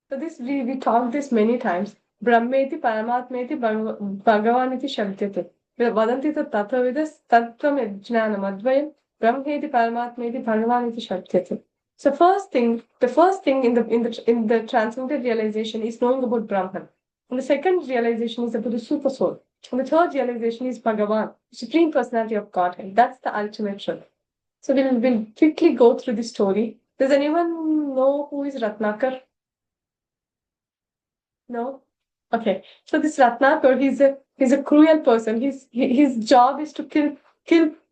S1: So this we talked this many times. Brahmeti Paramatmeti Bhagavaniti Shabdyate. Vadanti Tattvavidas Tattvam Jnanam Advayam Brahmeti Paramatmeti Bhagavaniti Shabdyate. So the first thing in the transcendental realization is knowing about Brahman. And the second realization is about the super soul. And the third realization is Bhagavan, the Supreme Personality of Godhead. That's the ultimate truth. So we'll quickly go through the story. Does anyone know who is Ratnakar? No? Okay. So this Ratnakar, he's a cruel person. His job is to kill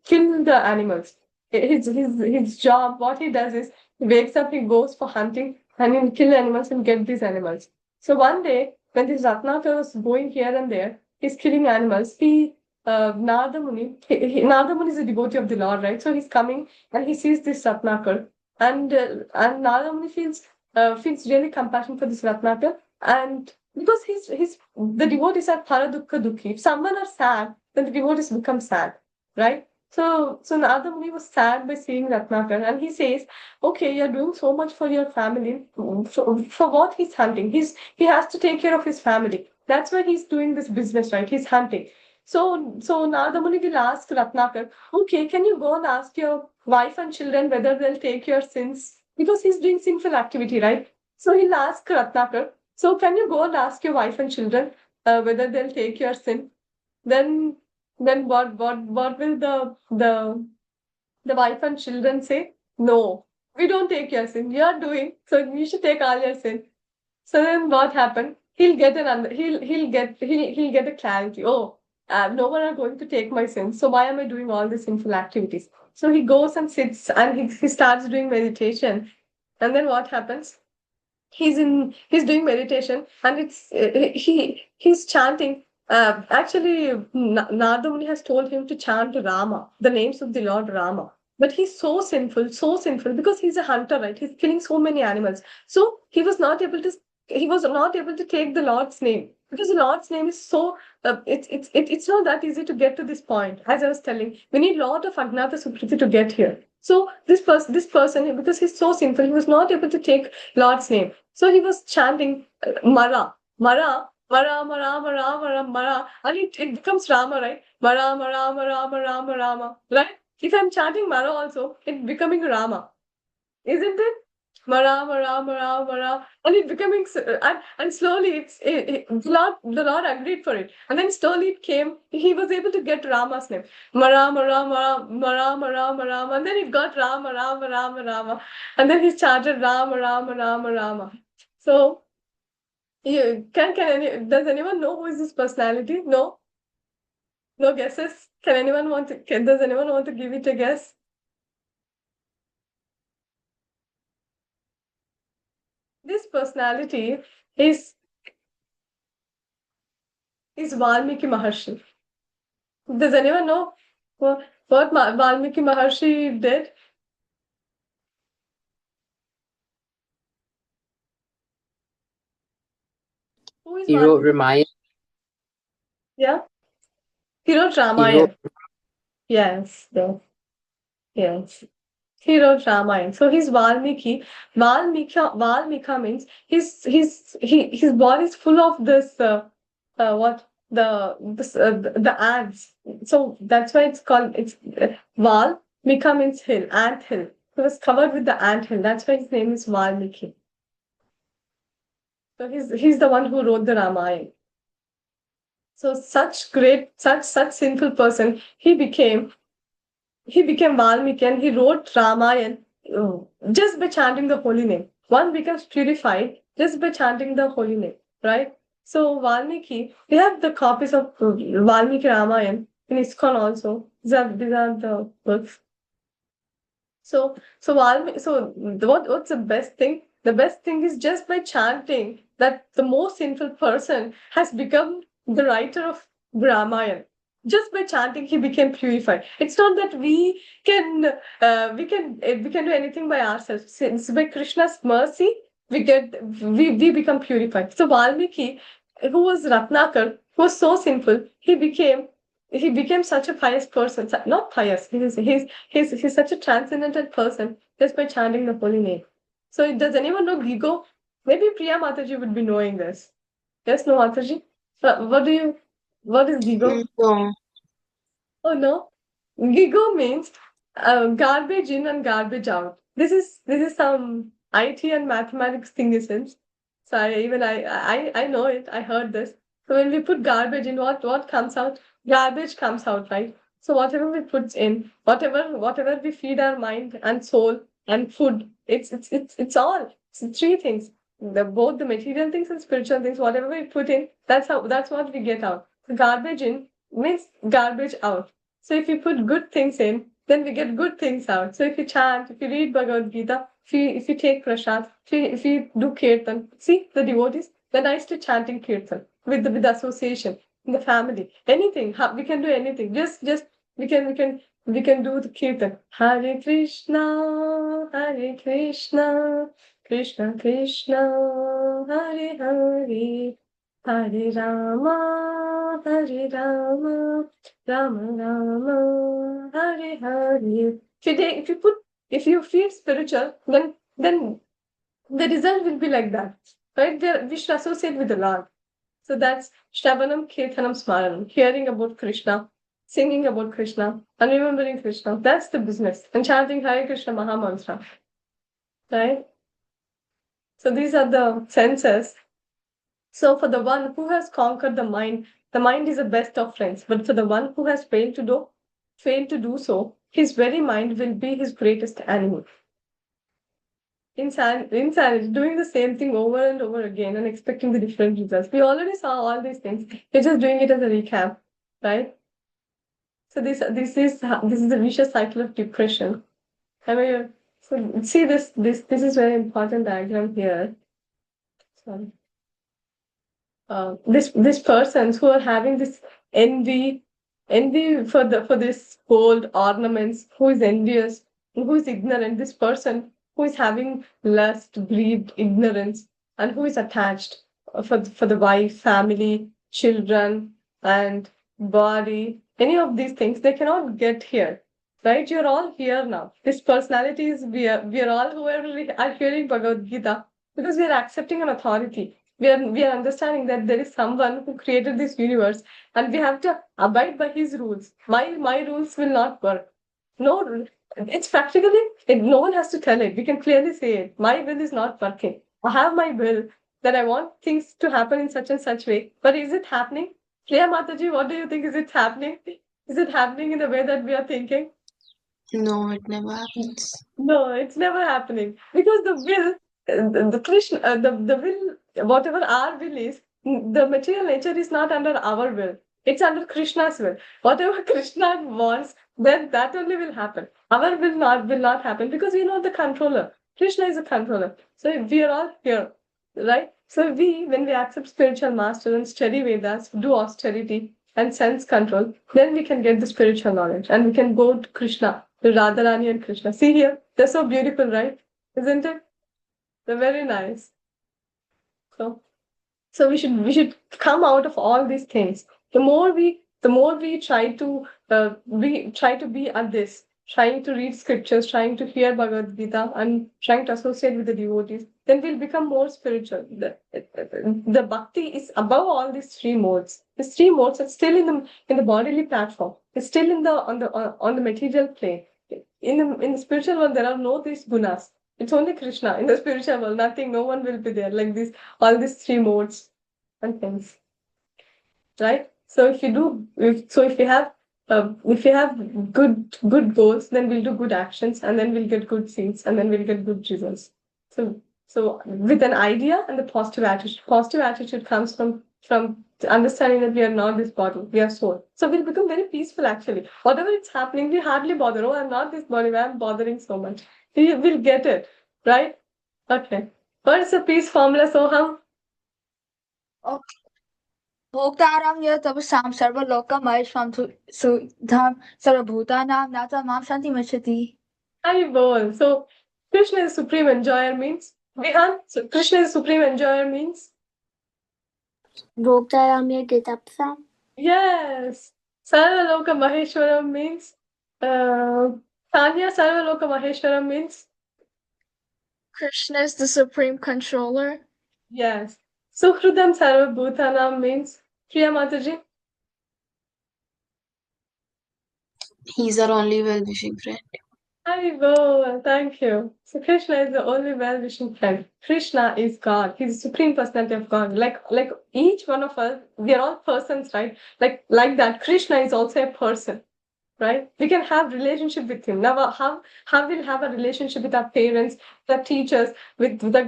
S1: the animals. His job, what he does is he wakes up, he goes for hunting, and he'll kill animals and get these animals. So one day, when this Ratnakar was going here and there, he's killing animals. Narada Muni is a devotee of the Lord, right? So he's coming and he sees this Ratnakar, and Narada Muni feels really compassion for this Ratnakar, and because the devotees are paradukha dukhi. If someone are sad, then the devotees become sad, right? So Narada Muni was sad by seeing Ratnakar, and he says, "Okay, you're doing so much for your family. For what he's hunting? He has to take care of his family. That's why he's doing this business, right? He's hunting. So Nadamuni will ask Ratnakar, okay, can you go and ask your wife and children whether they'll take your sins? Because he's doing sinful activity, right? So he'll ask Ratnakar, so can you go and ask your wife and children whether they'll take your sin? Then then what will the wife and children say? No, we don't take your sin. You're doing, so you should take all your sin. So then what happened? He'll get a clarity. Oh, no one are going to take my sins. So why am I doing all these sinful activities? So he goes and sits and he starts doing meditation. And then what happens? He's doing meditation and he's chanting. Actually, Nardamuni has told him to chant Rama, the names of the Lord Rama. But he's so sinful because he's a hunter, right? He's killing so many animals. So he was not able to take the Lord's name because the Lord's name is so it's not that easy to get to this point. As I was telling, we need a lot of Agnata Sukriti to get here. So this person, because he's so sinful, he was not able to take Lord's name. So he was chanting Mara, Mara, Mara, Mara, Mara, Mara, Mara, and it becomes Rama, right? Mara, Mara, Mara, Mara, Mara, Rama, right? If I'm chanting Mara also, it's becoming Rama, isn't it? Mara, Mara, Mara, Mara, and it becoming and slowly the Lord agreed for it, and then slowly it came. He was able to get Rama's name, Mara, Mara, Mara, Mara, Mara, Mara, and then it got Rama, Rama, Rama, Rama, and then he started Rama, Rama, Rama, Rama. So does anyone know who is this personality? No, no guesses. Does anyone want to give it a guess? This personality is Valmiki Maharshi. Does anyone know what Valmiki Maharshi did? Who is
S2: He wrote
S1: Valmiki?
S2: Ramayana.
S1: Yeah, he wrote
S2: He wrote
S1: Ramayana. Yes, yes. He wrote Ramayana. So he's Valmiki. Valmika means his body is full of this what the ants. So that's why it's Valmika means hill, ant hill. He was covered with the ant hill. That's why his name is Valmiki. So he's the one who wrote the Ramayana. So such sinful person, he became Valmiki and he wrote Ramayana just by chanting the holy name. One becomes purified just by chanting the holy name, right? So Valmiki, we have the copies of Valmiki Ramayana in ISKCON also. These are the books. What's the best thing? The best thing is just by chanting that the most sinful person has become the writer of Ramayana. Just by chanting, he became purified. It's not that we can do anything by ourselves. Since by Krishna's mercy, we become purified. So Valmiki, who was Ratnakar, who was so sinful, he became such a pious person. Not pious. He's such a transcendental person just by chanting the holy name. So does anyone know Gigo? Maybe Priya Mataji would be knowing this. Yes, no, Mataji? What is Gigo?
S5: No.
S1: Oh no. Gigo means garbage in and garbage out. This is some IT and mathematics thing in sense. So I know it. I heard this. So when we put garbage in, what comes out? Garbage comes out, right? So whatever we put in, whatever we feed our mind and soul and food, it's all. It's three things. Both the material things and spiritual things. Whatever we put in, that's what we get out. Garbage in means garbage out. So if you put good things in, then we get good things out. So if you chant, if you read Bhagavad Gita, if you take prasad, if you do kirtan, see the devotees, they're nice to chanting kirtan with the association in the family. Anything, we can do anything. Just we can do the kirtan. Hare Krishna, Hare Krishna, Krishna Krishna, Hare Hare. Hare Rama, Hare Rama, Rama Rama, Hare Hare. If you feel spiritual, then the result will be like that, right? We should associate with the Lord. So that's Shravanam, Kirtanam, Smaranam, hearing about Krishna, singing about Krishna, and remembering Krishna. That's the business. And chanting Hare Krishna Maha Mantra. Right? So these are the senses. So for the one who has conquered the mind is the best of friends. But for the one who has failed to do so, his very mind will be his greatest enemy. Insanity, doing the same thing over and over again and expecting the different results. We already saw all these things. We're just doing it as a recap, right? So this is the vicious cycle of depression. I mean, so see this is very important diagram here. Sorry. This persons who are having this envy for this gold ornaments, who is envious, who is ignorant, this person who is having lust, greed, ignorance, and who is attached for the wife, family, children, and body, any of these things, they cannot get here. Right? You're all here now. This personality is we are all who are hearing Bhagavad Gita because we are accepting an authority. We are understanding that there is someone who created this universe and we have to abide by his rules. My rules will not work. No, it's practically no one has to tell it. We can clearly say it. My will is not working. I have my will that I want things to happen in such and such way. But is it happening? Priya Mataji, what do you think? Is it happening? Is it happening in the way that we are thinking?
S5: No, it never happens.
S1: No, it's never happening because the will, the Krishna, the will, whatever our will is, the material nature is not under our will. It's under Krishna's will. Whatever Krishna wants, then that only will happen. Our will not happen because we know the controller. Krishna is a controller. So we are all here, right? So when we accept spiritual master and study Vedas, do austerity and sense control, then we can get the spiritual knowledge and we can go to Krishna, to Radharani and Krishna. See here, they're so beautiful, right? Isn't it? They're very nice. So we should come out of all these things. The more we try to be at this, trying to read scriptures, trying to hear Bhagavad Gita, and trying to associate with the devotees, then we'll become more spiritual. The bhakti is above all these three modes. These three modes are still in the bodily platform. It's still on the material plane. In the spiritual world, there are no these gunas. It's only Krishna. In the spiritual world, nothing, no one will be there like this. All these three modes and things, right? So if you have good goals, then we'll do good actions, and then we'll get good seeds, and then we'll get good results. So with an idea and the positive attitude. Positive attitude comes from understanding that we are not this body, we are soul. So we'll become very peaceful actually. Whatever is happening, we hardly bother. Oh, I'm not this body, why I'm bothering so much? We'll get it, right? Okay. What is the peace formula, Soham?
S3: भोक्तारं यतपसां सर्वलोकमहेश्वरं सुधां सर्वभूतानां नाथ मां शान्तिमच्छति.
S1: Eyeball. So Krishna is supreme enjoyer means Vihan. So Krishna is supreme enjoyer means
S4: Bhoktaramya Gitapsam.
S1: yes. Sarvaloka Maheshwaram means Tanya Sarvaloka Maheshwaram means
S3: Krishna is the supreme controller.
S1: yes. Sukhrudam Sarvabhutanam means Priya Mataji.
S5: He's our only well-wishing friend.
S1: Eyeball. Thank you. So Krishna is the only well-wishing friend. Krishna is God. He's the supreme personality of God. Like each one of us, we are all persons, right? Like that. Krishna is also a person. Right? We can have relationship with him. Now, how we'll have a relationship with our parents, the teachers, with the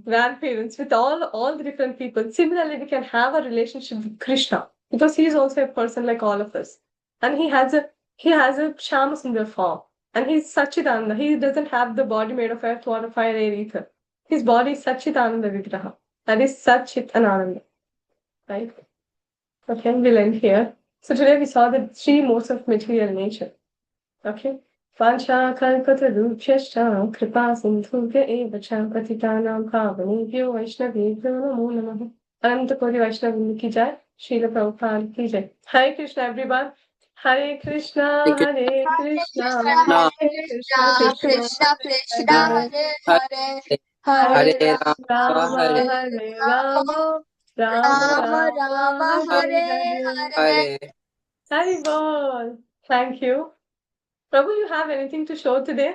S1: grandparents, with all the different people. Similarly, we can have a relationship with Krishna because he is also a person like all of us, and he has a Shyamasundar form, and he's Satchidananda. He doesn't have the body made of earth, water, fire, air, ether. His body is Satchidananda Vigraha. That is Satchit Ananda. Right? Okay, we'll end here. So today we saw the three modes of material nature. Okay. Vancha kalpatarubhyascha kripa sindhubhya eva cha patitanam pavanebhyo vaishnavebhyo namo namaha. Ananta Koti Vaishnav ki jai. Srila Prabhupada ki jai. Hare Krishna everyone. Hare Krishna, Hare Krishna,
S2: No,
S1: Hare Krishna,
S3: Krishna Krishna
S2: no.
S3: Hare
S2: Hare
S3: Hare Hare
S2: Hare
S1: Rama,
S2: Rama, Hare
S1: Hare Rama, Rama
S3: Rama
S1: Rama
S3: Rama
S1: Hare
S3: Hare
S1: Hare.
S3: Hare.
S2: Hare.
S1: Hari Bol. Thank you. Prabhu, you have anything to show today?